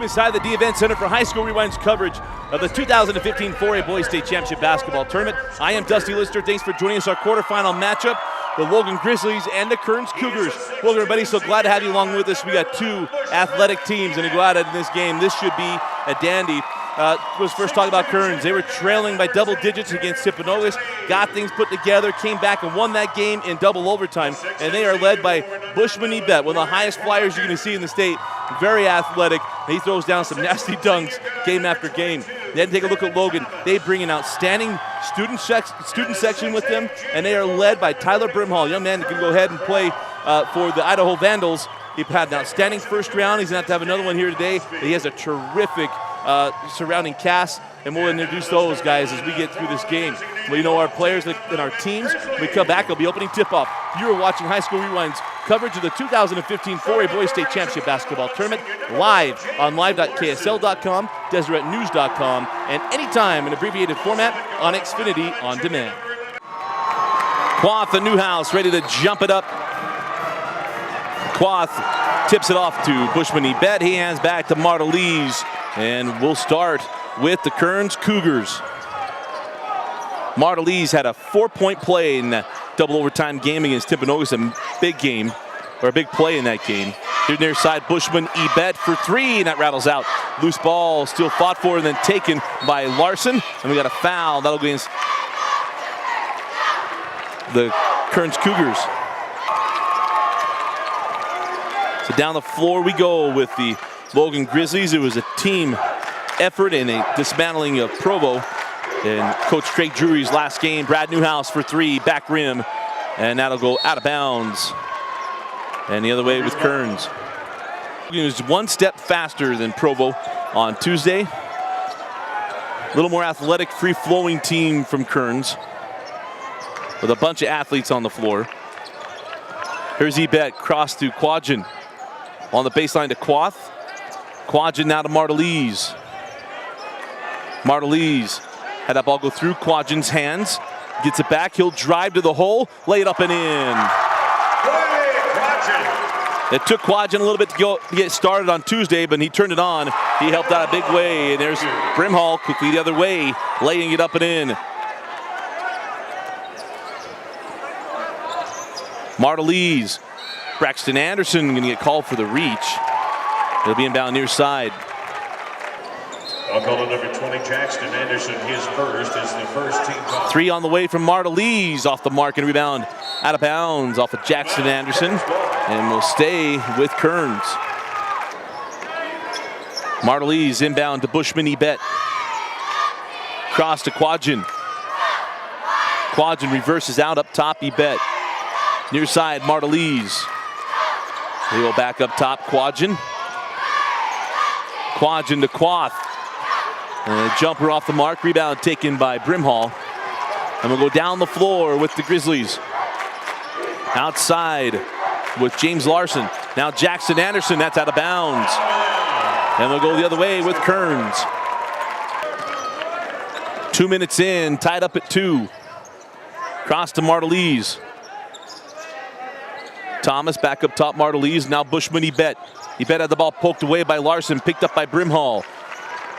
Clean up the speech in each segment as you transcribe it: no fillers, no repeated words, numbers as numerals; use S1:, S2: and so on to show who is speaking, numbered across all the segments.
S1: team inside the D Event Center for High School Rewind's coverage of the 2015 4A Boys State Championship Basketball Tournament. I am Dusty Lister. Thanks for joining us. Our quarterfinal matchup, the Logan Grizzlies and the Kearns Cougars. Welcome, everybody. So glad to have you along with us. We got two athletic teams, and to go out in this game, this should be a dandy. Let's first talk about Kearns. They were trailing by double digits against Timpanogos, got things put together, came back and won that game in double overtime, and they are led by Bushman Ebet, one of the highest flyers you're going to see in the state. Very athletic. He throws down some nasty dunks game after game. Then take a look at Logan. They bring an outstanding student section with them, and they are led by Tyler Brimhall, a young man that can go ahead and play for the Idaho Vandals. He had an outstanding first round. He's going to have another one here today. He has a terrific surrounding cast, and we'll introduce those guys as we get through this game. We know our players and our teams. When we come back, it'll be opening tip-off. You are watching High School Rewind's coverage of the 2015 4A Boys State Championship Basketball Tournament live on live.ksl.com, DeseretNews.com, and anytime in abbreviated format on Xfinity On Demand. Quoth and Newhouse ready to jump it up. Quoth tips it off to Bushman Ebet. He hands back to Martelise, and we'll start with the Kearns Cougars. Martelise had a 4-point play in that double overtime game against Timpanogos, a big game, or a big play in that game. Here near side, Bushman Ebet for three, and that rattles out. Loose ball still fought for and then taken by Larson, and we got a foul. That'll go against the Kearns Cougars. So down the floor we go with the Logan Grizzlies. It was a team effort and a dismantling of Provo. And Coach Craig Drury's last game, Brad Newhouse for three, back rim, and that'll go out of bounds. And the other way with Kearns. It was one step faster than Provo on Tuesday. A little more athletic, free-flowing team from Kearns with a bunch of athletes on the floor. Here's Ebet, cross to Quadjan. On the baseline to Quoth. Quadjan now to Martelise. Martelise had that ball go through Quadjan's hands. Gets it back, he'll drive to the hole, lay it up and in. It took Quadjan a little bit to get started on Tuesday, but he turned it on. He helped out a big way, and there's Brimhall quickly the other way, laying it up and in. Martelise. Braxton Anderson going to get called for the reach. He'll be inbound near side.
S2: I'll call it number 20, Jackson Anderson. His first is the first team foul.
S1: Three on the way from Martelise, off the mark and rebound out of bounds off of Jackson Anderson, and will stay with Kearns. Martelise inbound to Bushman Ebet. Cross to Quadjan. Quadjan reverses out up top, Ebet. Near side, Martelise. He will back up top, Quadjan. Quadjan to Quoth. And a jumper off the mark, rebound taken by Brimhall. And we'll go down the floor with the Grizzlies. Outside with James Larson. Now Jackson Anderson, that's out of bounds. And we'll go the other way with Kearns. 2 minutes in, tied up at 2. Cross to Martelise. Thomas back up top, Martelise. Now Bushman Ebet. Ebet had the ball poked away by Larson, picked up by Brimhall.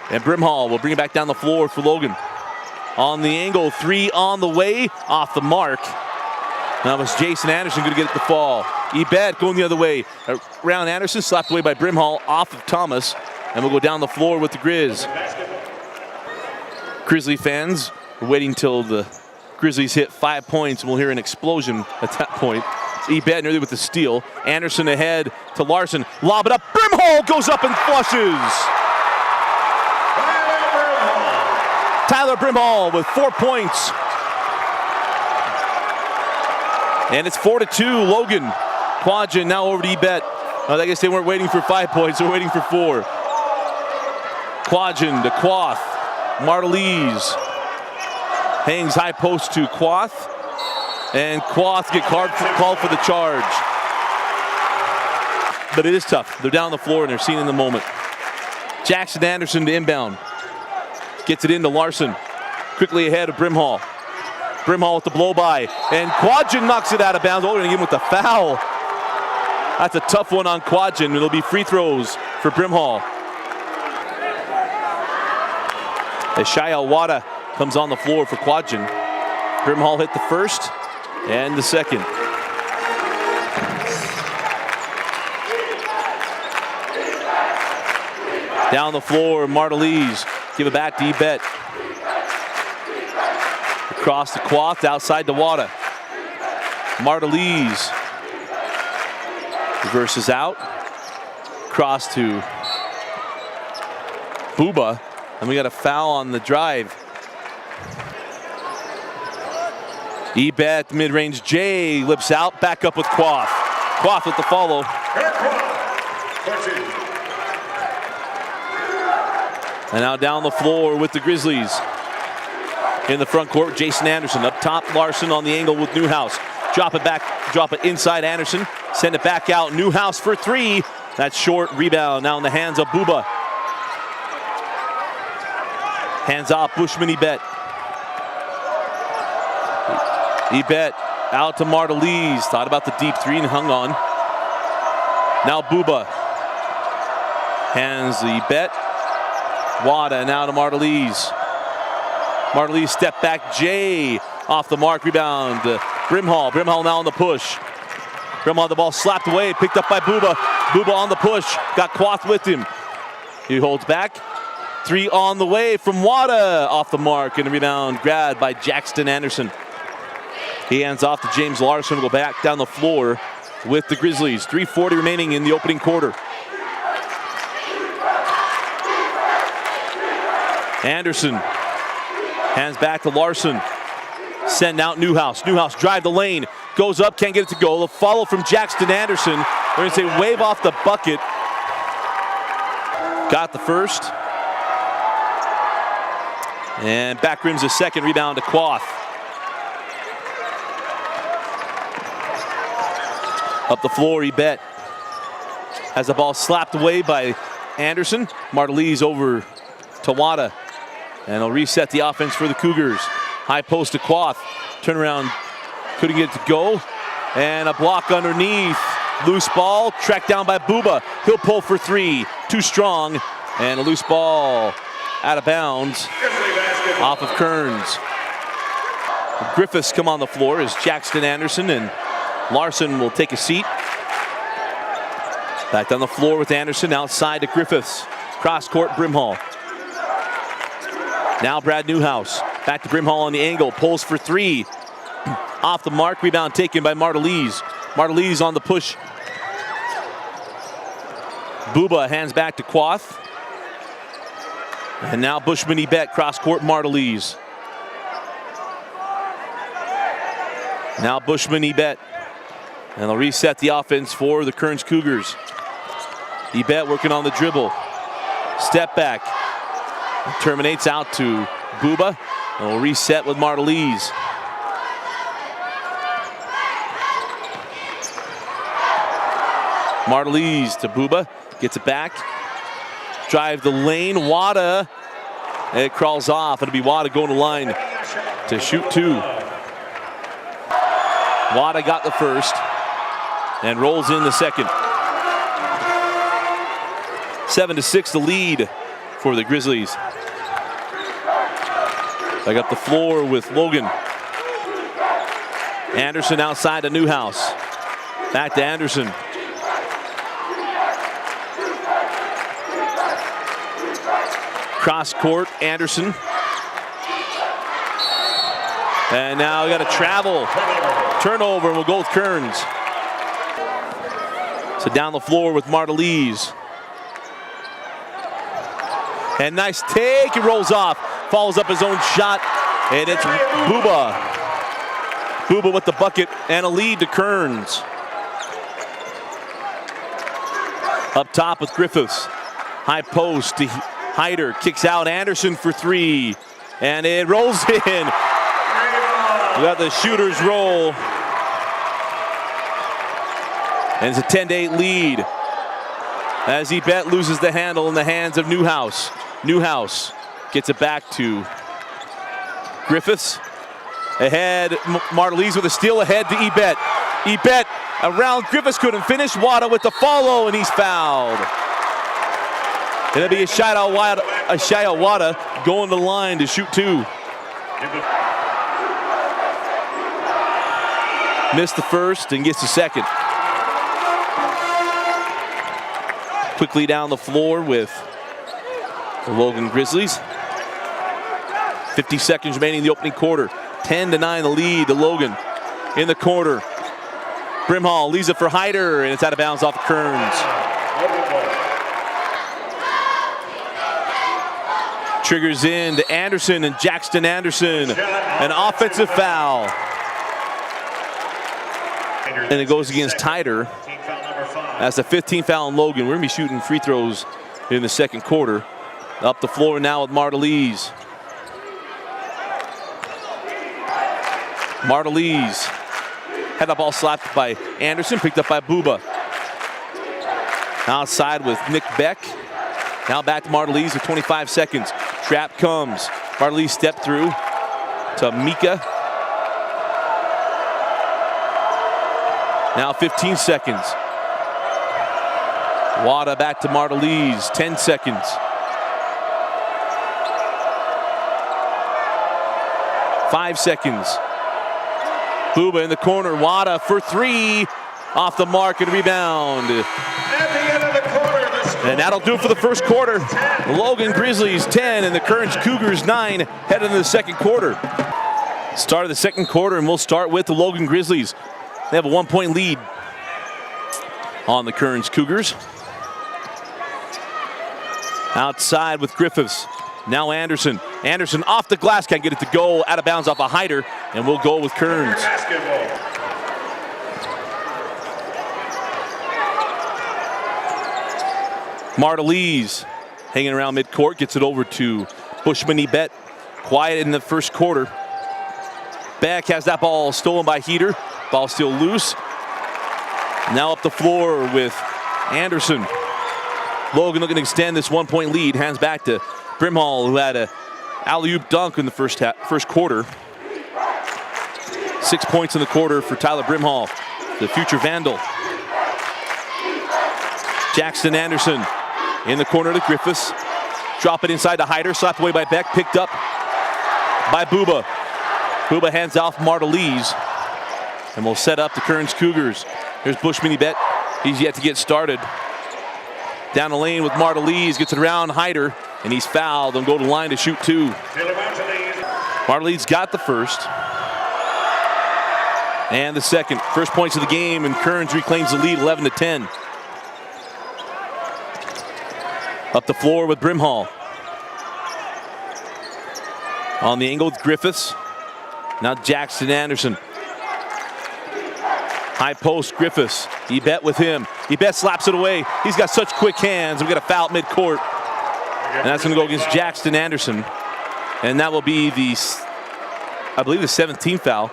S1: And Brimhall will bring it back down the floor for Logan. On the angle, three on the way, off the mark. That was Jason Anderson going to get it to fall. Ebet going the other way. Around Anderson, slapped away by Brimhall, off of Thomas. And we'll go down the floor with the Grizz. Grizzly fans are waiting till the Grizzlies hit 5 points, and we'll hear an explosion at that point. Ebet nearly with the steal. Anderson ahead to Larson. Lob it up. Brimhall goes up and flushes. Tyler Brimhall with 4 points. And it's 4-2, Logan. Quadjan now over to Ebet. I guess they weren't waiting for 5 points, they're waiting for 4. Quadjan to Quoth. Martelise hangs high post to Quoth. And Quoth get called for the charge. But it is tough. They're down the floor and they're seen in the moment. Jackson Anderson to inbound. Gets it into Larson. Quickly ahead of Brimhall. Brimhall with the blow by. And Quadjan knocks it out of bounds. Oh, we're going to give him with the foul. That's a tough one on Quadjan. It'll be free throws for Brimhall. As Shia Wada comes on the floor for Quadgen. Brimhall hit the first and the second. Down the floor, Martelise. Give it back to Ebet. Across the Quath, outside to Wada. Martelise reverses out. Cross to Buba. And we got a foul on the drive. Ebet, mid-range J, lips out, back up with Quath. Quath with the follow. And now down the floor with the Grizzlies. In the front court, Jason Anderson. Up top, Larson on the angle with Newhouse. Drop it back, drop it inside Anderson. Send it back out, Newhouse for three. That's short, rebound now in the hands of Buba. Hands off, Bushman Ebet. Ebet out to Martelise. Thought about the deep three and hung on. Now Buba. Hands Ebet. Wada now to Martelise. Martelise step back, J off the mark, rebound. Brimhall. Brimhall now on the push. Brimhall, the ball slapped away, picked up by Buba. Buba on the push, got Quath with him. He holds back. Three on the way from Wada, off the mark, and a rebound grabbed by Jackson Anderson. He hands off to James Larson, will go back down the floor with the Grizzlies. 3:40 remaining in the opening quarter. Anderson hands back to Larson. Send out Newhouse. Newhouse drive the lane. Goes up, can't get it to go. A follow from Jackson Anderson. We're going to say wave off the bucket. Got the first. And back rims a second, rebound to Quath. Up the floor, Ebet has the ball slapped away by Anderson. Martelise over to Wada. And they'll reset the offense for the Cougars. High post to Quath. Turnaround, couldn't get it to go. And a block underneath. Loose ball, tracked down by Buba. He'll pull for three. Too strong. And a loose ball out of bounds off of Kearns. Griffiths come on the floor as Jackson Anderson and Larson will take a seat. Back on the floor with Anderson, outside to Griffiths. Cross court, Brimhall. Now Brad Newhouse. Back to Brimhall on the angle, pulls for three. Off the mark, rebound taken by Martelise. Martelise on the push. Buba hands back to Quath. And now Bushman Ebet, cross court, Martelise. Now Bushman Ebet. And they'll reset the offense for the Kearns Cougars. Ebet working on the dribble. Step back. Terminates out to Buba. And we'll reset with Martelise. Martelise to Buba. Gets it back. Drive the lane. Wada. And it crawls off. It'll be Wada going to line to shoot two. Wada got the first. And rolls in the second. 7-6 the lead for the Grizzlies. Back up the floor with Logan. Anderson outside to Newhouse. Back to Anderson. Cross court, Anderson. And now we got a travel. Turnover, and we'll go with Kearns. So down the floor with Martelise. And nice take, he rolls off. Follows up his own shot, and it's Buba. Buba with the bucket and a lead to Kearns. Up top with Griffiths. High post to Hyder, kicks out Anderson for three. And it rolls in. We got the shooter's roll. And it's a 10-8 lead. As Ebet loses the handle in the hands of Newhouse. Newhouse gets it back to Griffiths. Ahead, Martelise with a steal ahead to Ebet. Ebet around Griffiths, couldn't finish. Wada with the follow, and he's fouled. It'll be a shot out Ashaya Wada going to the line to shoot 2. Missed the first and gets the second. Quickly down the floor with the Logan Grizzlies. 50 seconds remaining in the opening quarter. 10-9 the lead to Logan in the corner. Brimhall leaves it for Hyder, and it's out of bounds off of Kearns. Triggers in to Anderson, and Jackson Anderson. An offensive foul. And it goes against Hyder. That's the 15th foul on Logan. We're going to be shooting free throws in the second quarter. Up the floor now with Martelise. Martelise had the ball slapped by Anderson, picked up by Buba. Outside with Nick Beck. Now back to Martelise with 25 seconds. Trap comes. Martelise step through to Mika. Now 15 seconds. Wada back to Martelise, 10 seconds. 5 seconds. Buba in the corner, Wada for 3. Off the mark and rebound.
S2: At the end of the quarter, the score.
S1: And that'll do it for the first quarter. The Logan Grizzlies 10 and the Kearns Cougars 9 heading into the second quarter. Start of the second quarter, and we'll start with the Logan Grizzlies. They have a 1-point lead on the Kearns Cougars. Outside with Griffiths. Now Anderson. Anderson off the glass, can't get it to go. Out of bounds off a Hyder, and we'll go with Kearns.
S2: Basketball.
S1: Martelise hanging around midcourt, gets it over to Bushman Ebet. Quiet in the first quarter. Beck has that ball stolen by Heater. Ball still loose. Now up the floor with Anderson. Logan looking to extend this 1-point lead. Hands back to Brimhall, who had a alley-oop dunk in the first quarter. 6 points in the quarter for Tyler Brimhall, the future Vandal. Jackson Anderson in the corner to Griffiths. Drop it inside to Hyder, slapped away by Beck, picked up by Buba. Buba hands off Martelise, and will set up the Kearns Cougars. Here's Bushman Ebet. He's yet to get started. Down the lane with Martelise, gets it around Hyder, and he's fouled and go to the line to shoot 2. Martelise got the first and the second. First points of the game, and Kearns reclaims the lead 11-10. Up the floor with Brimhall. On the angle with Griffiths. Now Jackson Anderson. High post, Griffiths. Ebet with him. Ebet slaps it away. He's got such quick hands. We got a foul at midcourt. And that's going to go against Jackson Anderson. And that will be the, I believe, the 17th foul.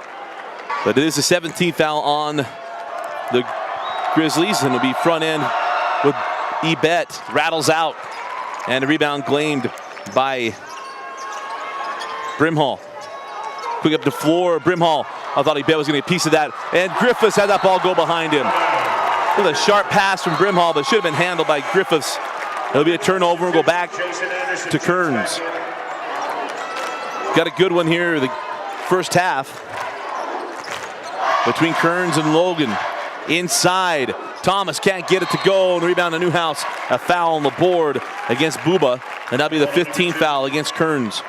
S1: But it is the 17th foul on the Grizzlies. And it'll be front end with Ebet. Rattles out. And a rebound claimed by Brimhall. Quick up the floor, Brimhall. I thought Ebet was going to get a piece of that. And Griffiths had that ball go behind him. With a sharp pass from Brimhall, but should have been handled by Griffiths. It'll be a turnover and go back to Kearns. Got a good one here the first half between Kearns and Logan. Inside, Thomas can't get it to go, and rebound to Newhouse. A foul on the board against Buba, and that'll be the 15th foul against Kearns.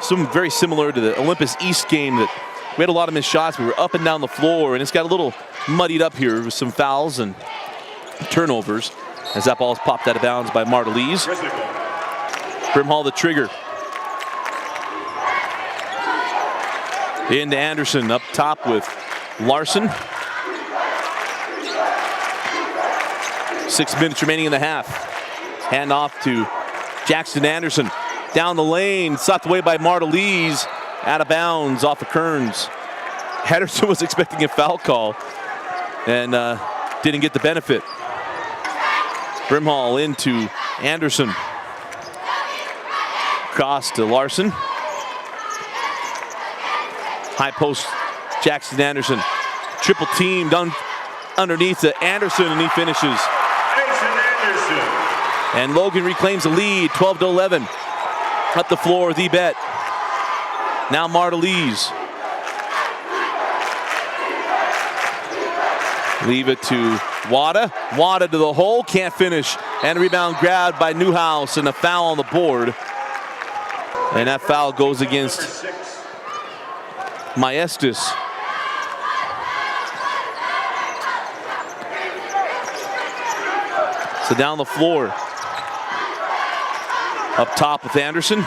S1: Some very similar to the Olympus East game that we had a lot of missed shots. We were up and down the floor, and it's got a little muddied up here with some fouls and turnovers as that ball is popped out of bounds by Martelise. Brimhall the trigger. Into Anderson, up top with Larson. 6 minutes remaining in the half. Hand off to Jackson Anderson. Down the lane, slapped away by Martelise. Out of bounds off of Kearns. Henderson was expecting a foul call and didn't get the benefit. Brimhall into Anderson. Cross to Larson. High post, Jackson Anderson. Triple team done underneath to Anderson, and he finishes. And Logan reclaims the lead, 12-11. Up the floor with Ebet. Now Martelise. Leave it to Wada. Wada to the hole, can't finish. And a rebound grabbed by Newhouse and a foul on the board. And that foul goes against Maestas. So down the floor. Up top with Anderson.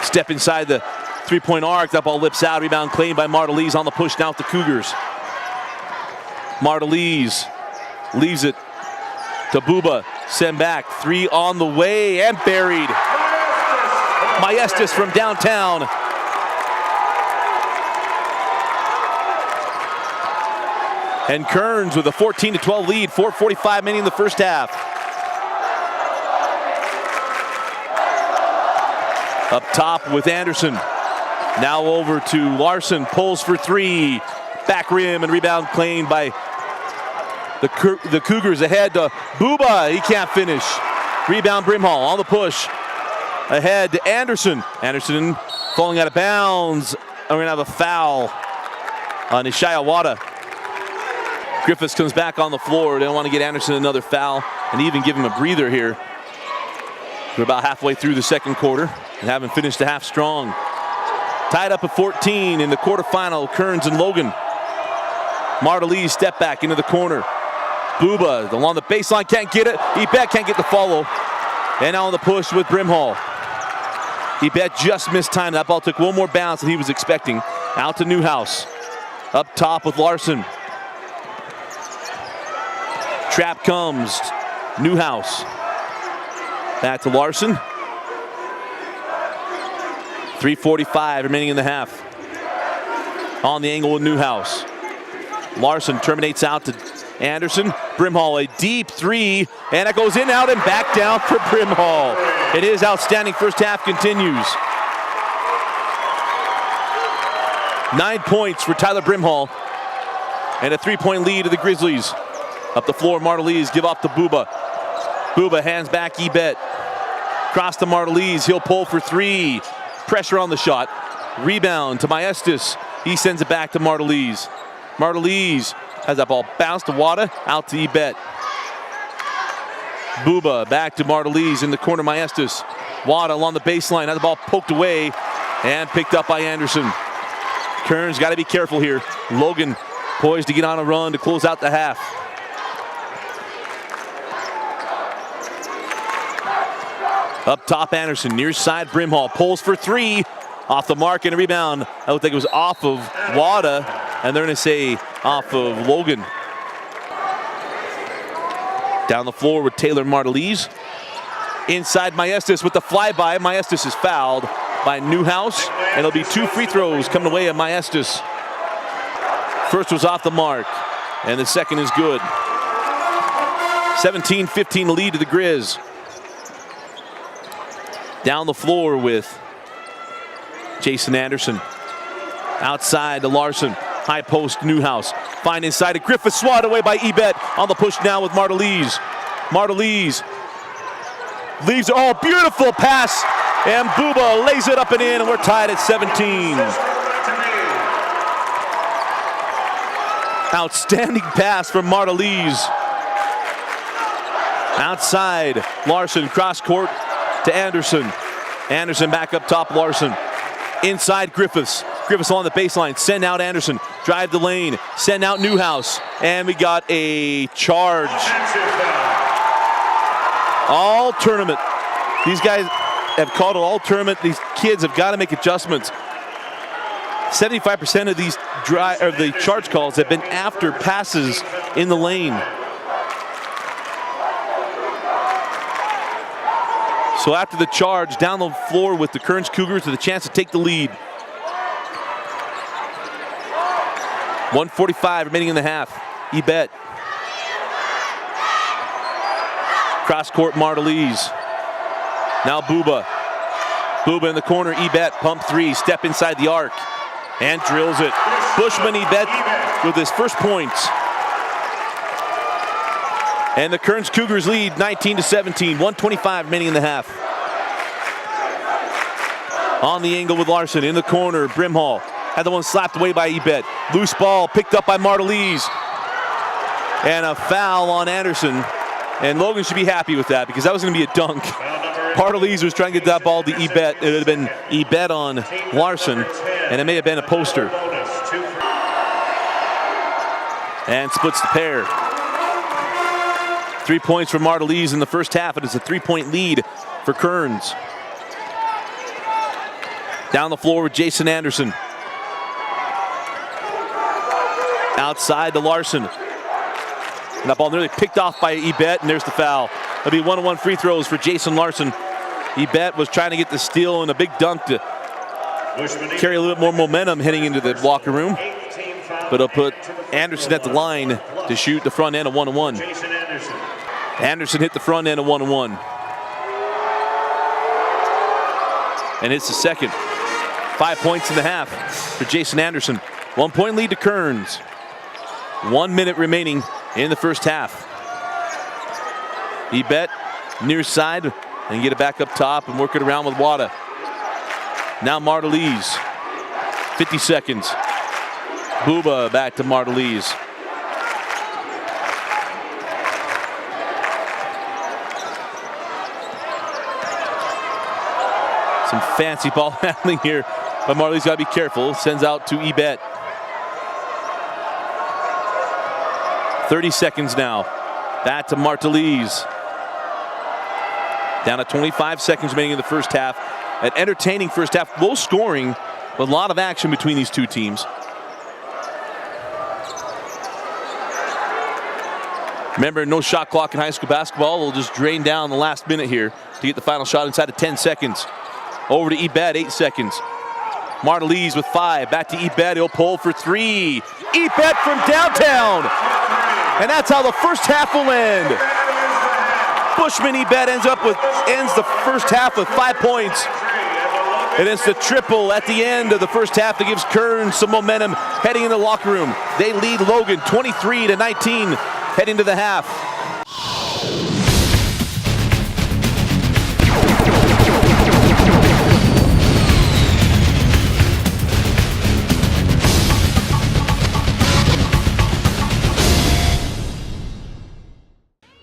S1: Step inside the three-point arc. That ball lips out. Rebound claimed by Martelise on the push down with the Cougars. Martelise leaves it to Buba. Send back. Three on the way and buried. Maestas from downtown. And Kearns with a 14-12 lead. 4:45 remaining in the first half. Up top with Anderson. Now over to Larson. Pulls for three. Back rim and rebound claimed by the Cougars. Ahead to Buba. He can't finish. Rebound Brimhall on the push. Ahead to Anderson. Anderson falling out of bounds. And we're going to have a foul on Ishaya Wada. Griffiths comes back on the floor. They don't want to get Anderson another foul and even give him a breather here. We're about halfway through the second quarter and haven't finished the half strong. Tied up at 14 in the quarterfinal, Kearns and Logan. Martelise step back into the corner. Buba along the baseline, can't get it. Ebet can't get the follow. And now on the push with Brimhall. Ebet just missed time. That ball took one more bounce than he was expecting. Out to Newhouse. Up top with Larson. Trap comes. Newhouse. Back to Larson. 3:45 remaining in the half. On the angle with Newhouse. Larson terminates out to Anderson. Brimhall, a deep three, and it goes in, out, and back down for Brimhall. It is outstanding. First half continues. 9 points for Tyler Brimhall, and a 3-point lead to the Grizzlies. Up the floor, Martelise give off to Buba. Buba hands back Ebet. Cross to Martelise, he'll pull for three. Pressure on the shot. Rebound to Maestas. He sends it back to Martelise. Martelise has that ball bounced to Wada, out to Ebet. Buba back to Martelise in the corner, Maestas. Wada along the baseline, has the ball poked away and picked up by Anderson. Kearns got to be careful here. Logan poised to get on a run to close out the half. Up top, Anderson, near side, Brimhall pulls for three. Off the mark and a rebound. I would think it was off of Wada, and they're going to say off of Logan. Down the floor with Taylor Martelise. Inside Maestas with the flyby. Maestas is fouled by Newhouse, and it'll be 2 free throws coming away at Maestas. First was off the mark, and the second is good. 17-15 lead to the Grizz. Down the floor with Jason Anderson. Outside to Larson. High post, Newhouse. Find inside to Griffith. Swatted away by Ebet. On the push now with Martelise. Martelise leaves it. Oh, beautiful pass. And Buba lays it up and in, and we're tied at 17. Outstanding pass from Martelise. Outside, Larson, cross court to Anderson. Anderson back up top, Larson. Inside Griffiths. Griffiths on the baseline. Send out Anderson. Drive the lane. Send out Newhouse. And we got a charge. All tournament. These guys have called it all tournament. These kids have got to make adjustments. 75% of these the charge calls have been after passes in the lane. So after the charge, down the floor with the Kearns Cougars with a chance to take the lead. 1:45 remaining in the half. Ebet. Cross court, Martelise. Now Buba. Buba in the corner, Ebet, pump three, step inside the arc, and drills it. Bushman Ebet with his first points. And the Kearns Cougars lead 19-17, 1:25 remaining in the half. On the angle with Larson in the corner, Brimhall had the one slapped away by Ebet. Loose ball picked up by Martelise. And a foul on Anderson. And Logan should be happy with that because that was going to be a dunk. Martelise was trying to get that ball to Ebet. It would have been Ebet on Larson, and it may have been a poster. And splits the pair. 3 points for Martelise in the first half. It is a 3-point lead for Kearns. Down the floor with Jason Anderson. Outside to Larson. And that ball nearly picked off by Ebet, and there's the foul. It'll be 1-on-1 free throws for Jason Larson. Ebet was trying to get the steal and a big dunk to carry a little bit more momentum heading into the locker room. But it'll put Anderson at the line to shoot the front end of 1-on-1. Anderson hit the front end of 1-on-1. And it's the second. 5 points in the half for Jason Anderson. 1 point lead to Kearns. 1 minute remaining in the first half. Ebet near side and get it back up top and work it around with Wada. Now Martelise. 50 seconds. Buba back to Martelise. Some fancy ball handling here, but Martelise got to be careful. Sends out to Ebet. 30 seconds now. Back to Martelise. Down to 25 seconds remaining in the first half. An entertaining first half, low scoring, but a lot of action between these two teams. Remember, no shot clock in high school basketball. We'll just drain down the last minute here to get the final shot inside of 10 seconds. Over to Ebet, 8 seconds. Martelise with 5, back to Ebet, he'll pull for 3. Ebet from downtown! And that's how the first half will end. Bushman Ebet ends the first half with 5 points. And it's the triple at the end of the first half that gives Kearns some momentum heading in the locker room. They lead Logan 23-19 heading to the half.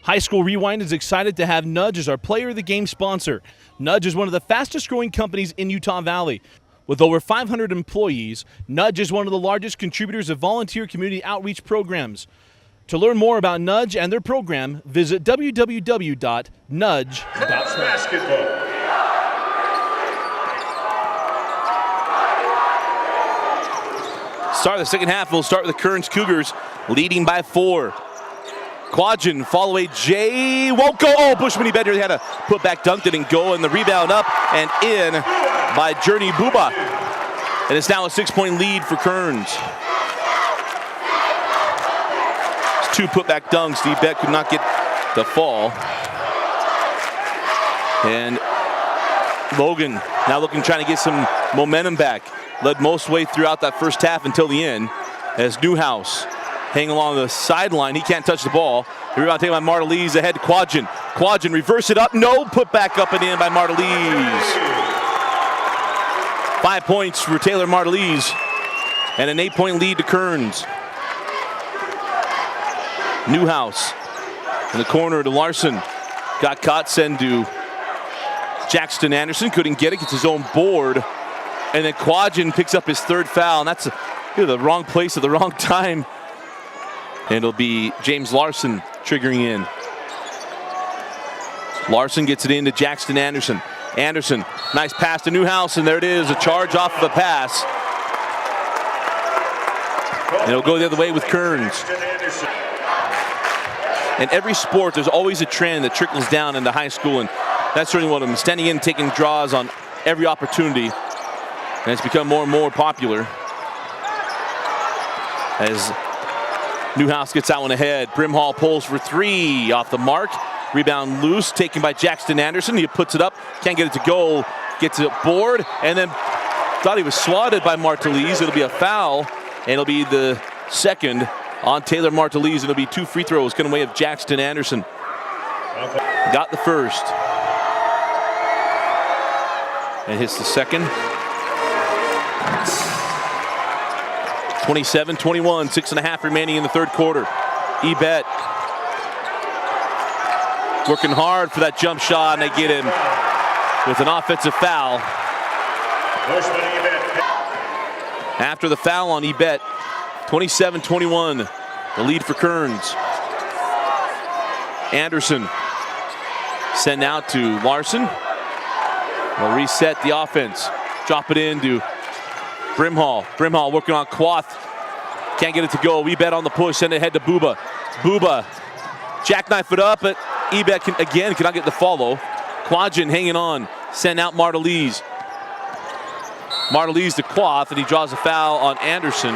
S3: High School Rewind is excited to have Nudge as our Player of the Game sponsor. Nudge is one of the fastest growing companies in Utah Valley. With over 500 employees, Nudge is one of the largest contributors of volunteer community outreach programs. To learn more about Nudge and their program, visit www.nudge.com.
S2: Basketball.
S1: Start of the second half, we'll start with the Kearns Cougars leading by 4. Quadgen, follow away, Jay won't go. Oh, Bushman Ebet had a put back dunk, didn't go, and the rebound up and in by Journey Buba. And it's now a 6-point lead for Kearns. It's 2 put back dunks. Ebet could not get the fall. And Logan now trying to get some momentum back. Led most way throughout that first half until the end as Newhouse hanging along the sideline. He can't touch the ball. The rebound taken by Martelise ahead to Quadgen. Quadgen reverse it up. No, put back up and in by Martelise. 5 points for Taylor Martelise and an 8-point lead to Kearns. Newhouse in the corner to Larson. Got caught, send to Jackson Anderson. Couldn't get it, gets his own board. And then Quadgen picks up his 3rd foul. And that's the wrong place at the wrong time. And it'll be James Larson triggering in. Larson gets it into Jackson Anderson. Anderson, nice pass to Newhouse, and there it is, a charge off of a pass. And it'll go the other way with Kearns. In every sport, there's always a trend that trickles down into high school, and that's certainly one of them. Standing in, taking draws on every opportunity, and it's become more and more popular as Newhouse gets that one ahead. Brimhall pulls for 3 off the mark. Rebound loose, taken by Jackson Anderson. He puts it up, can't get it to go. Gets it board, and then thought he was swatted by Martelise. It'll be a foul, and it'll be the second on Taylor Martelise, and it'll be 2 free throws coming away of Jackson Anderson. Got the first. And hits the second. 27-21, 6.5 remaining in the third quarter. Ebet working hard for that jump shot, and they get him with an offensive foul. After the foul on Ebet, 27-21, the lead for Kearns. Anderson sent out to Larson. They'll reset the offense. Drop it into Brimhall. Brimhall working on Quath. Can't get it to go. Ebet on the push. Send it ahead to Booba. Booba jackknife it up, but Ebet cannot get the follow. Quadrin hanging on. Send out Martelise. Martelise to Quath, and he draws a foul on Anderson.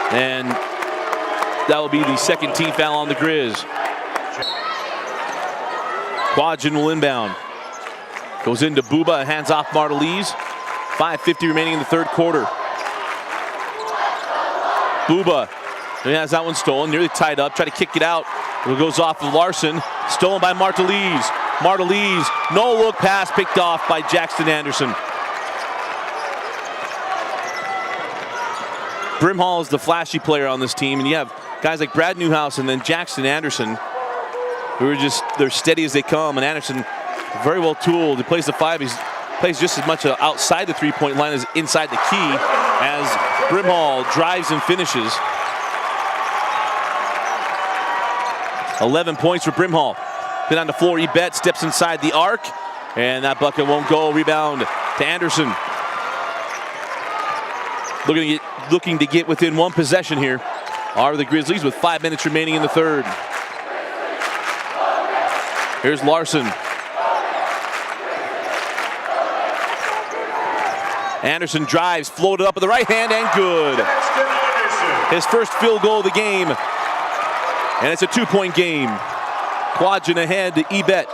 S1: And that will be the second team foul on the Grizz. Quadrin will inbound. Goes into Booba and hands off Martelise. 5:50 remaining in the third quarter. Booba, he has that one stolen, nearly tied up, try to kick it out. It goes off of Larson, stolen by Martelise. Martelise, no look pass picked off by Jackson Anderson. Brimhall is the flashy player on this team, and you have guys like Brad Newhouse and then Jackson Anderson, who are they're steady as they come, and Anderson, very well tooled. He plays the 5, he plays just as much outside the three-point line as inside the key, as Brimhall drives and finishes. 11 points for Brimhall. Then on the floor, Ebet steps inside the arc, and that bucket won't go. Rebound to Anderson. Looking to get within one possession here are the Grizzlies with 5 minutes remaining in the third. Here's Larson. Anderson drives, floated up with the right hand, and good. His first field goal of the game, and it's a 2-point game. Quadrin ahead to Ebet.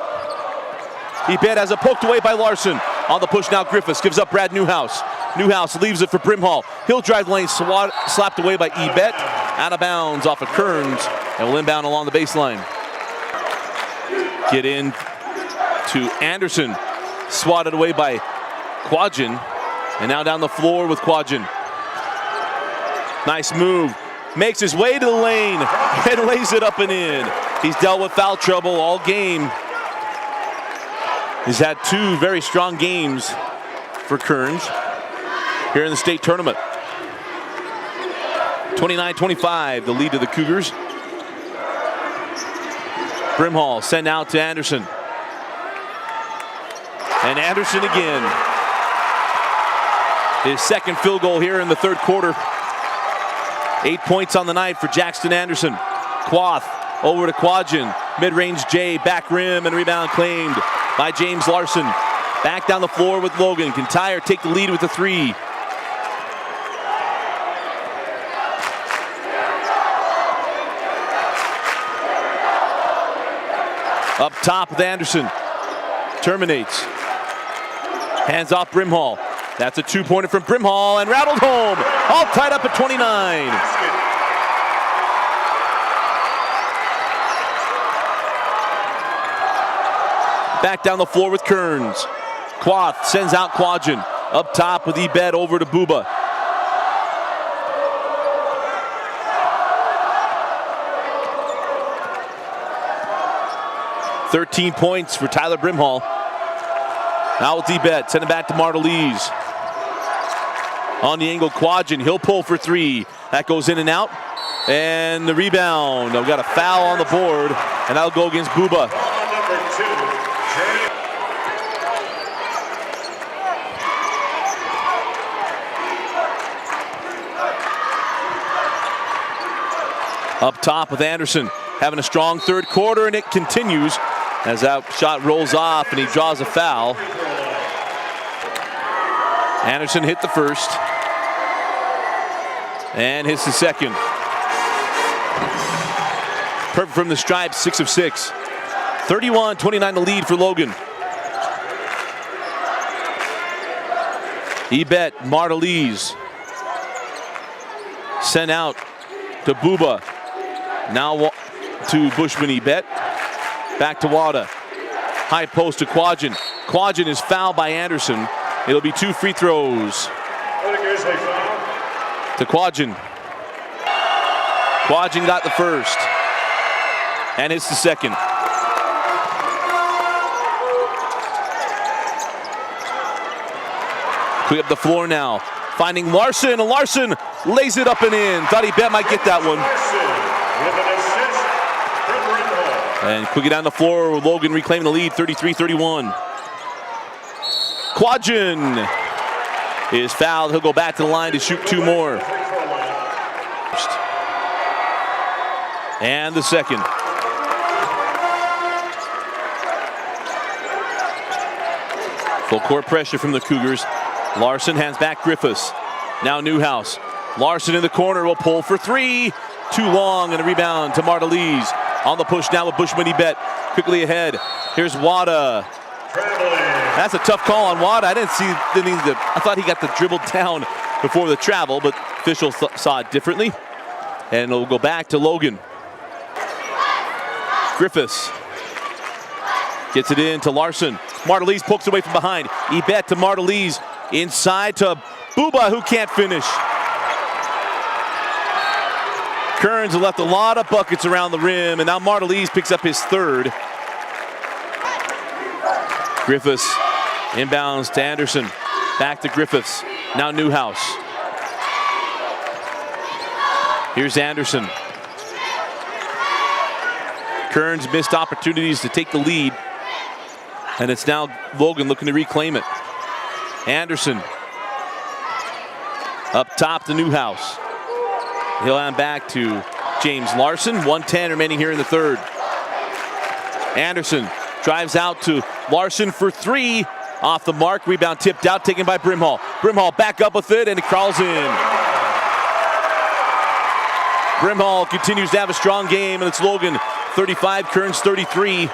S1: Ebet has it poked away by Larson. On the push now, Griffiths gives up Brad Newhouse. Newhouse leaves it for Brimhall. He'll drive the lane, slapped away by Ebet. Out of bounds off of Kearns, and will inbound along the baseline. Get in to Anderson. Swatted away by Quadrin. And now down the floor with Quadrin. Nice move. Makes his way to the lane and lays it up and in. He's dealt with foul trouble all game. He's had 2 very strong games for Kearns here in the state tournament. 29-25, the lead to the Cougars. Brimhall sent out to Anderson. And Anderson again. His second field goal here in the third quarter. 8 points on the night for Jackson Anderson. Quath over to Quadrin. Mid-range J, back rim, and rebound claimed by James Larson. Back down the floor with Logan. Can Tyre take the lead with the 3? Up top with Anderson. Terminates. Hands off Brimhall. That's a 2-pointer from Brimhall, and rattled home. All tied up at 29. Back down the floor with Kearns. Quath sends out Quadrin. Up top with Ebet over to Booba. "13 points for Tyler Brimhall. Now with Ebet, send it back to Martelise. On the angle, Quadrin, he'll pull for 3. That goes in and out. And the rebound. We've got a foul on the board, and that'll go against Booba. Up top with Anderson, having a strong third quarter, and it continues as that shot rolls off and he draws a foul. Anderson hit the first and hits the second. Perfect from the stripe, 6 of 6. 31-29 the lead for Logan. Ebet, Martelise.
S3: Sent out to Buba. Now to Bushman Ebet. Back to Wada. High post to Quadgen. Quadgen is fouled by Anderson. It'll be 2 free throws. To Quadgen. Quadgen got the first. And hits the second. Quick up the floor now. Finding Larson, and Larson lays it up and in. Thought Ebet might get that one. And quickly down the floor, Logan reclaiming the lead, 33-31. Quadgen is fouled. He'll go back to the line to shoot 2 more. And the second. Full court pressure from the Cougars. Larson hands back Griffiths. Now Newhouse. Larson in the corner will pull for 3. Too long, and a rebound to Martelise. On the push now with Bushman Ebet. Quickly ahead. Here's Wada. That's a tough call on Wada. I thought he got the dribble down before the travel, but officials saw it differently. And it'll go back to Logan. Griffiths gets it in to Larson. Martelise pokes away from behind. Ebet to Martelise. Inside to Buba, who can't finish. Kearns left a lot of buckets around the rim, and now Martelise picks up his 3rd. Griffiths inbounds to Anderson. Back to Griffiths. Now Newhouse. Here's Anderson. Kearns missed opportunities to take the lead, and it's now Logan looking to reclaim it. Anderson up top to Newhouse. He'll hand back to James Larson. 1:10 remaining here in the 3rd. Anderson drives out to Larson for 3. Off the mark. Rebound tipped out, taken by Brimhall. Brimhall back up with it, and it crawls in. Brimhall continues to have a strong game, and it's Logan 35, Kearns 33.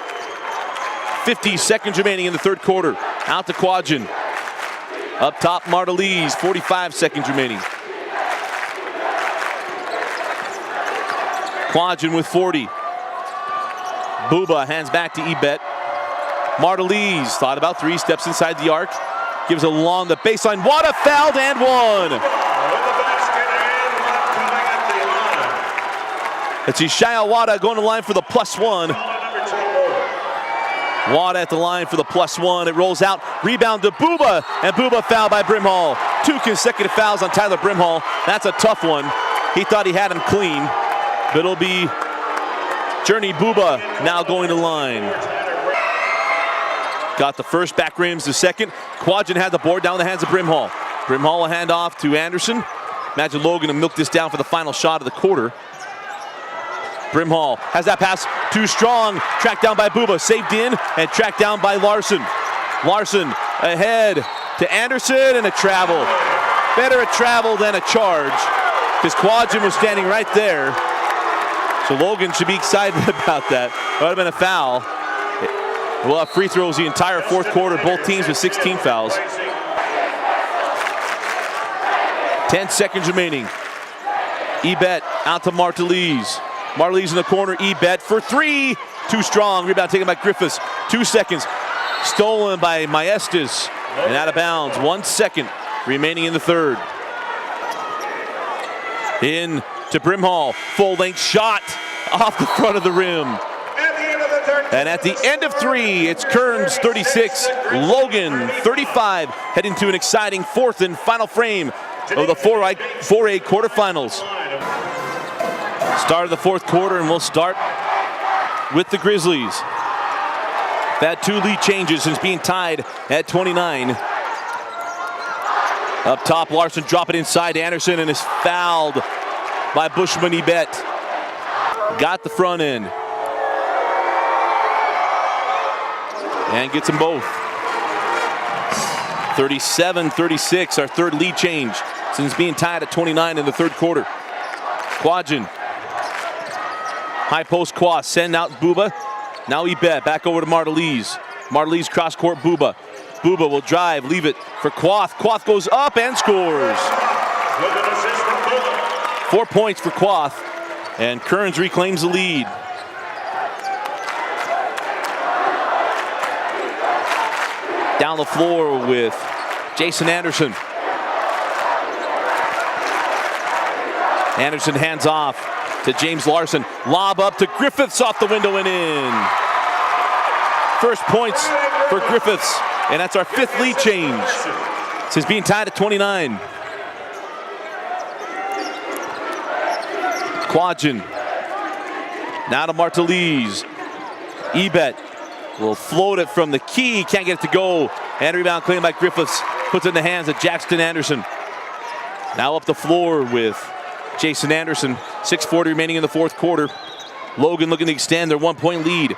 S3: 50 seconds remaining in the 3rd quarter. Out to Quadgen. Up top, Martelise, 45 seconds remaining. Quadgen with 40. Buba hands back to Ebet. Martelise thought about 3, steps inside the arc. Gives along the baseline. Wada fouled and one. It's Ishaya Wada going to the line for the +1. Wada at the line for the +1. It rolls out. Rebound to Buba. And Buba fouled by Brimhall. 2 consecutive fouls on Tyler Brimhall. That's a tough one. He thought he had him clean. But it'll be Journey Buba now going to the line. Got the first, back rims the second. Quadgen had the board down in the hands of Brimhall. Brimhall will hand off to Anderson. Imagine Logan to milk this down for the final shot of the quarter. Brimhall has that pass too strong. Tracked down by Buba, saved in, and tracked down by Larson. Larson ahead to Anderson, and a travel. Better a travel than a charge, because Quadgen was standing right there. So Logan should be excited about that. That would have been a foul. We'll have free throws the entire 4th quarter, both teams with 16 fouls. 10 seconds remaining. Ebet out to Martelise. Martelise in the corner, Ebet for 3. Too strong, rebound taken by Griffiths. 2 seconds, stolen by Maestas, and out of bounds. 1 second remaining in the 3rd. In to Brimhall, full length shot off the front of the rim. And at the end of 3, it's Kearns 36, Logan 35, heading to an exciting 4th and final frame of the 4A quarterfinals. Start of the 4th quarter, and we'll start with the Grizzlies. They've had 2 lead changes since being tied at 29. Up top, Larson drop it inside to Anderson, and is fouled by Bushman Ebet. Got the front end. And gets them both. 37-36, our 3rd lead change since being tied at 29 in the 3rd quarter. Quadgen. High post Quas, send out Buba. Now Ebet, back over to Martelise. Martelise cross court Buba. Buba will drive, leave it for Quath. Quath goes up and scores.
S1: 4 points for Quoth, and Kearns reclaims the lead. Down the floor with Jason Anderson. Anderson hands off to James Larson. Lob up to Griffiths, off the window and in. First points for Griffiths, and that's our 5th lead change. This is being tied at 29. Quadgen. Now to Martelise. Ebet will float it from the key. Can't get it to go. And rebound claimed by Griffiths. Puts it in the hands of Jackson Anderson. Now up the floor with Jason Anderson. 6:40 remaining in the 4th quarter. Logan looking to extend their 1-point lead.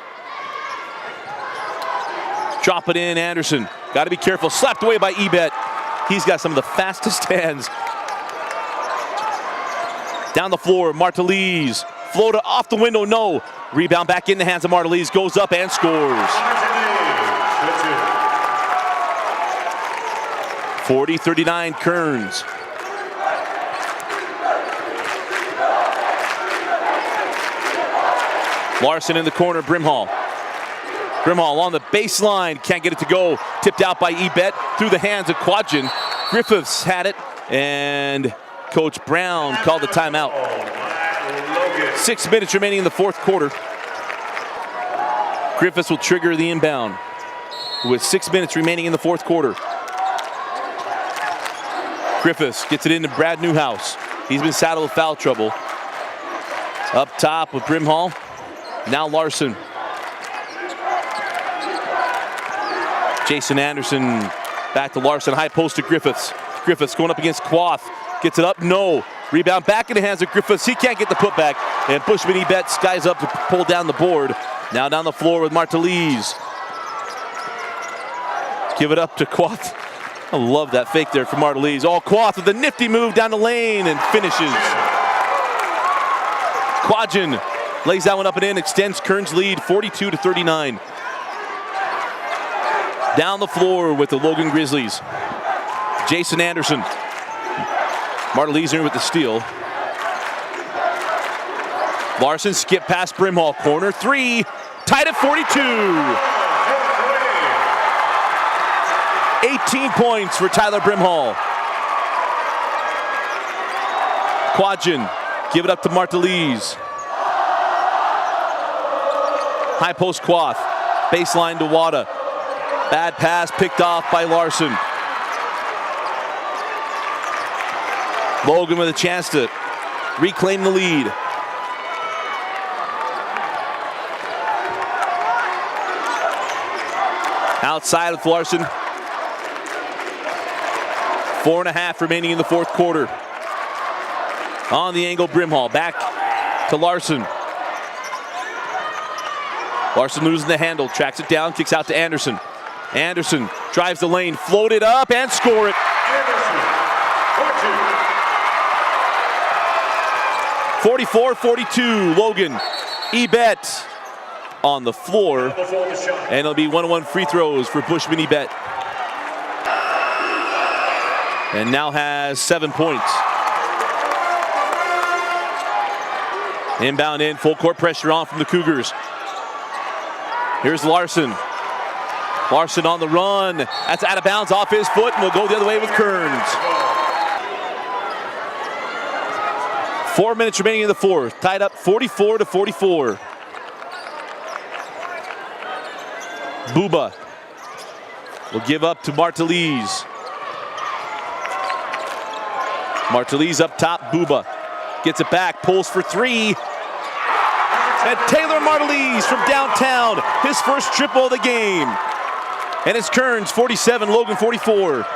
S1: Drop it in, Anderson. Got to be careful. Slapped away by Ebet. He's got some of the fastest hands. Down the floor, Martelise. Floater off the window, no. Rebound back in the hands of Martelise. Goes up and scores. 40-39 Kearns. Larson in the corner, Brimhall. Brimhall on the baseline, can't get it to go. Tipped out by Ebet through the hands of Quadgen. Griffiths had it, and Coach Brown called the timeout. 6 minutes remaining in the 4th quarter. Griffiths will trigger the inbound with 6 minutes remaining in the 4th quarter. Griffiths gets it into Brad Newhouse. He's been saddled with foul trouble. Up top with Brimhall. Now Larson. Jason Anderson back to Larson. High post to Griffiths. Griffiths going up against Quoth. Gets it up, no. Rebound back in the hands of Griffiths. He can't get the putback. And Bushman Ebet skies up to pull down the board. Now down the floor with Martelise. Give it up to Quoth. I love that fake there for Martelise. Oh, Quoth with a nifty move down the lane and finishes. Quadgen lays that one up and in, extends Kearns' lead 42-39. Down the floor with the Logan Grizzlies. Jason Anderson. Martelise in with the steal. Larson skip past Brimhall. Corner 3. Tied at 42. 18 points for Tyler Brimhall. Quadgen. Give it up to Martelise. High post Quoth. Baseline to Wada. Bad pass picked off by Larson. Logan with a chance to reclaim the lead. Outside with Larson. 4.5 remaining in the 4th quarter. On the angle, Brimhall. Back to Larson. Larson losing the handle. Tracks it down. Kicks out to Anderson. Anderson drives the lane. Float it up and score it. 44-42. Logan. Ebet on the floor. And it'll be 1-1 free throws for Bushman Ebet. And now has 7 points. Inbound in, full court pressure on from the Cougars. Here's Larson. Larson on the run. That's out of bounds off his foot, and we'll go the other way with Kearns. 4 minutes remaining in the 4th. Tied up 44-44. Buba will give up to Martelise. Martelise up top, Buba gets it back, pulls for 3. And Taylor Martelise from downtown, his first triple of the game. And it's Kearns 47, Logan 44.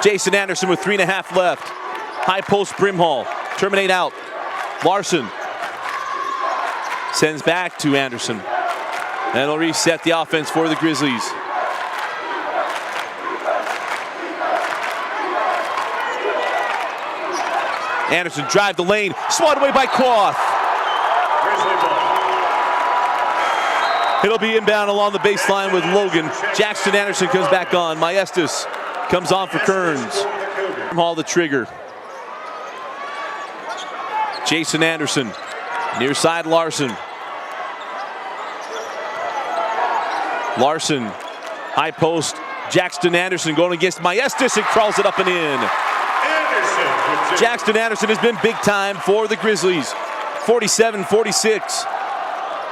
S1: Jason Anderson with 3.5 left. High post Brimhall, terminate out. Larson sends back to Anderson. And it'll reset the offense for the Grizzlies. Anderson drive the lane, swatted away by Quoth. It'll be inbound along the baseline with Logan. Jackson Anderson comes back on. Maestas comes on for Kearns. Hall the trigger. Jason Anderson, near side Larson. Larson, high post, Jackson Anderson going against Maestas and crawls it up and in. Jackson Anderson has been big time for the Grizzlies. 47-46.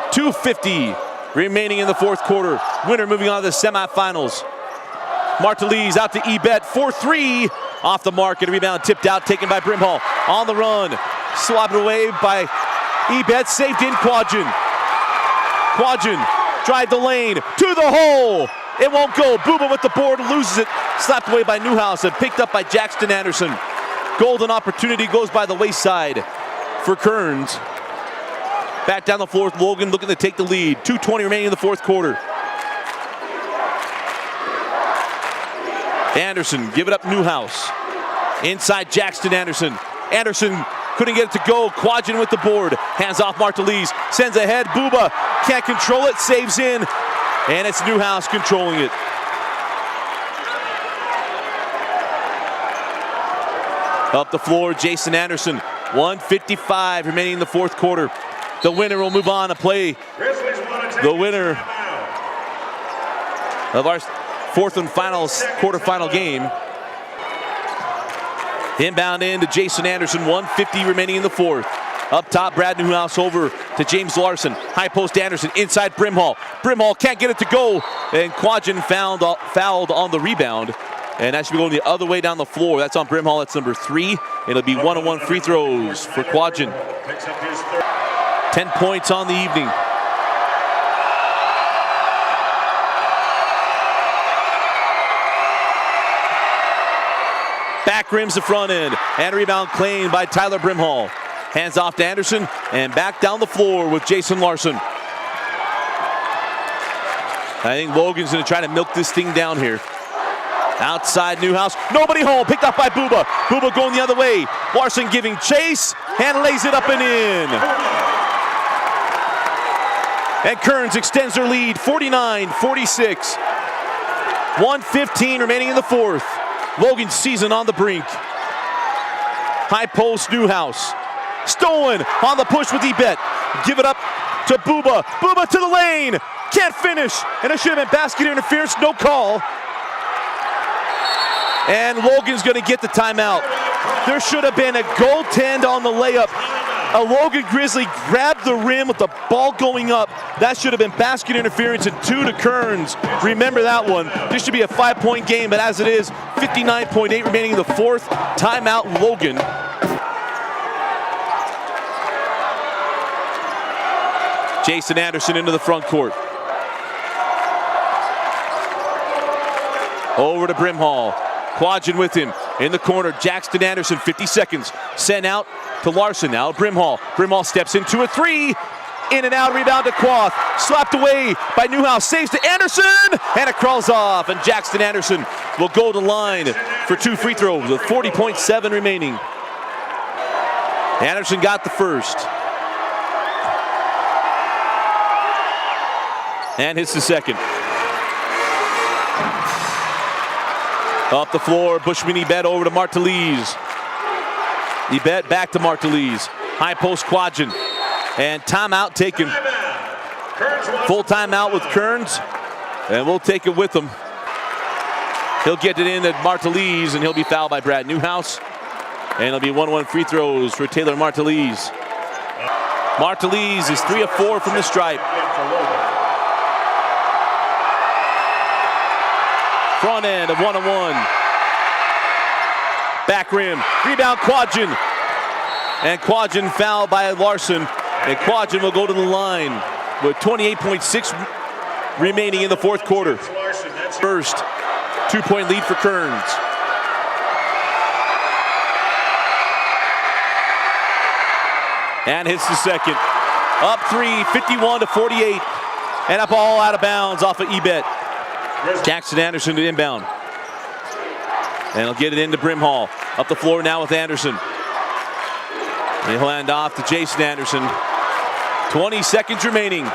S1: 2:50 remaining in the fourth quarter. Winner moving on to the semifinals. Martelise out to Ebet, 4-3. Off the mark and a rebound tipped out, taken by Brimhall. On the run, swapped away by Ebet, saved in Quadgen. Quadgen, drive the lane, to the hole. It won't go. Booba with the board, loses it. Slapped away by Newhouse and picked up by Jackson Anderson. Golden opportunity goes by the wayside for Kearns. Back down the floor with Logan looking to take the lead. 2:20 remaining in the fourth quarter. Anderson, give it up Newhouse. Inside Jackson Anderson. Anderson couldn't get it to go. Quadgen with the board. Hands off Martelise. Sends ahead. Booba can't control it. Saves in. And it's Newhouse controlling it. Up the floor, Jason Anderson. 1:55 remaining in the fourth quarter. The winner will move on to play the winner of our fourth and final quarterfinal game. Inbound in to Jason Anderson, 1:50 remaining in the fourth. Up top, Brad Newhouse over to James Larson. High post Anderson, inside Brimhall. Brimhall can't get it to go, and Quadgen fouled on the rebound. And that should be going the other way down the floor. That's on Brimhall, that's number 3. It'll be 1-on-1 free throws for Quadgen. 10 points on the evening. Back rims the front end, and a rebound claimed by Tyler Brimhall. Hands off to Anderson, and back down the floor with Jason Larson. I think Logan's gonna try to milk this thing down here. Outside Newhouse, nobody home, picked up by Booba. Booba going the other way. Larson giving chase, and lays it up and in. And Kearns extends their lead, 49-46. 1:15 remaining in the fourth. Logan's season on the brink. High post Newhouse. Stolen on the push with Ebet. Give it up to Booba. Booba to the lane. Can't finish. And it should have been basket interference, no call. And Logan's gonna get the timeout. There should have been a goaltend on the layup. A Logan Grizzly grabbed the rim with the ball going up. That should have been basket interference and 2 to Kearns. Remember that one. This should be a 5-point game, but as it is, 59.8 remaining in the fourth. Timeout Logan. Jason Anderson into the front court. Over to Brimhall. Quadgen with him in the corner. Jackson Anderson, 50 seconds. Sent out to Larson. Now Brimhall. Brimhall steps into a 3. In and out, rebound to Quath. Slapped away by Newhouse. Saves to Anderson. And it crawls off. And Jackson Anderson will go to line for 2 free throws with 40.7 remaining. Anderson got the first. And hits the second. Up the floor, Bushman Ebet over to Martelise. Ebet back to Martelise. High post Quadgen. And timeout taken. Full timeout with Kearns. And we'll take it with him. He'll get it in at Martelise, and he'll be fouled by Brad Newhouse. And it'll be 1-1 free throws for Taylor Martelise. Martelise is 3 of 4 from the stripe. Front end of 1-on-1. Back rim. Rebound Quadgen. And Quadgen fouled by Larson. And Quadgen will go to the line with 28.6 remaining in the fourth quarter. First 2-point lead for Kearns. And hits the second. Up 3, 51-48. And a ball out of bounds off of Ebet. Jackson Anderson to inbound. And he'll get it into Brimhall. Up the floor now with Anderson. And he'll hand off to Jason Anderson. 20 seconds remaining.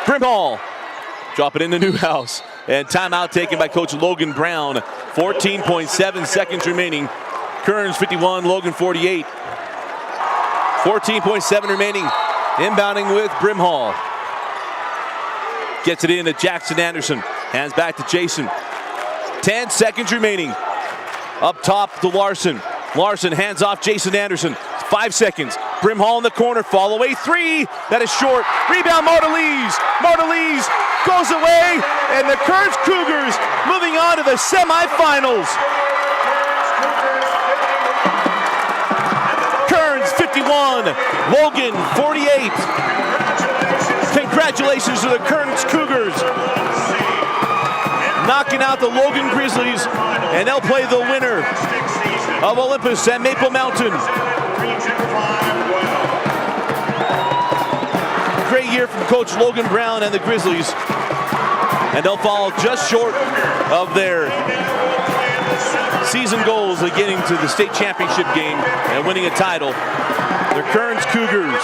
S1: Brimhall. Drop it into Newhouse. And timeout taken by Coach Logan Brown. 14.7 seconds remaining. Kearns 51, Logan 48. 14.7 remaining. Inbounding with Brimhall. Gets it in to Jackson Anderson. Hands back to Jason. 10 seconds remaining. Up top to Larson. Larson hands off Jason Anderson. 5 seconds. Brimhall in the corner. Fall away. 3. That is short. Rebound Martelise. Martelise goes away. And the Kearns Cougars moving on to the semifinals. Kearns 51. Logan 48. Congratulations to the Kearns Cougars. Knocking out the Logan Grizzlies. And they'll play the winner of Olympus and Maple Mountain. Great year from Coach Logan Brown and the Grizzlies. And they'll fall just short of their season goals of getting to the state championship game and winning a title. The Kearns Cougars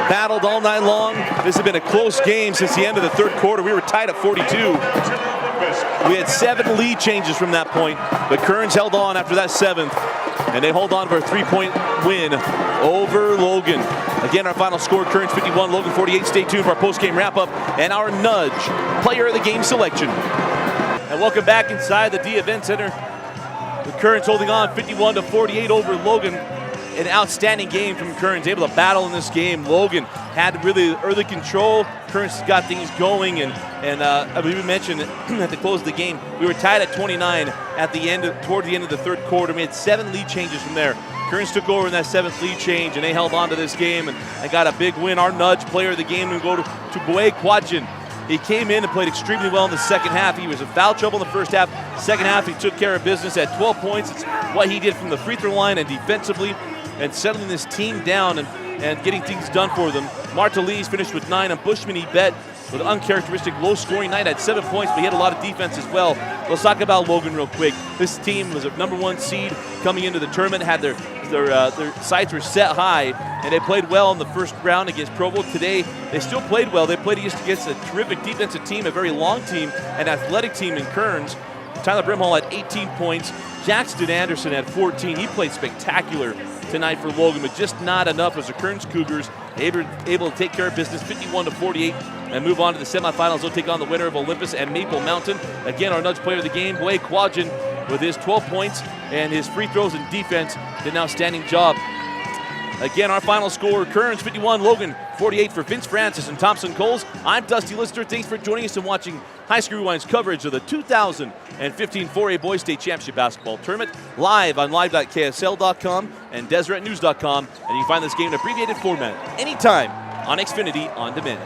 S1: battled all night long. This has been a close game since the end of the third quarter. We were tied at 42. We had 7 lead changes from that point, but Kearns held on after that 7th, and they hold on for a 3-point win over Logan. Again, our final score, Kearns 51, Logan 48. Stay tuned for our post-game wrap-up and our Nudge Player of the Game selection. And welcome back inside the D Event Center. The Kearns holding on 51-48 over Logan. An outstanding game from Kearns, able to battle in this game. Logan had really early control. Kearns got things going, and I believe we mentioned at the close of the game, we were tied at 29 at the end, toward the end of the third quarter. We had 7 lead changes from there. Kearns took over in that 7th lead change, and they held on to this game and got a big win. Our Nudge Player of the Game will go to Boye Quadjan. He came in and played extremely well in the second half. He was in foul trouble in the first half. Second half, he took care of business at 12 points. It's what he did from the free throw line and defensively, and settling this team down and getting things done for them. Martelise finished with 9, and Bushman Ebet with an uncharacteristic low-scoring night at 7 points, but he had a lot of defense as well. Let's talk about Logan real quick. This team was a #1 seed coming into the tournament, had their sights were set high, and they played well in the first round against Provo. Today, they still played well. They played against a terrific defensive team, a very long team, an athletic team in Kearns. Tyler Brimhall had 18 points. Jackson Anderson had 14. He played spectacular tonight for Logan, but just not enough as the Kearns Cougars able to take care of business 51-48 and move on to the semifinals. They'll take on the winner of Olympus and Maple Mountain. Again, our Nudge Player of the Game, Boye Quadjan, with his 12 points and his free throws and defense, did an outstanding job. Again, our final score, Kearns 51, Logan 48 for Vince Francis and Thompson Coles. I'm Dusty Lister. Thanks for joining us and watching High School Rewind's coverage of the 2015 4A Boys State Championship Basketball Tournament, live on live.ksl.com and DeseretNews.com. And you can find this game in abbreviated format anytime on Xfinity On Demand.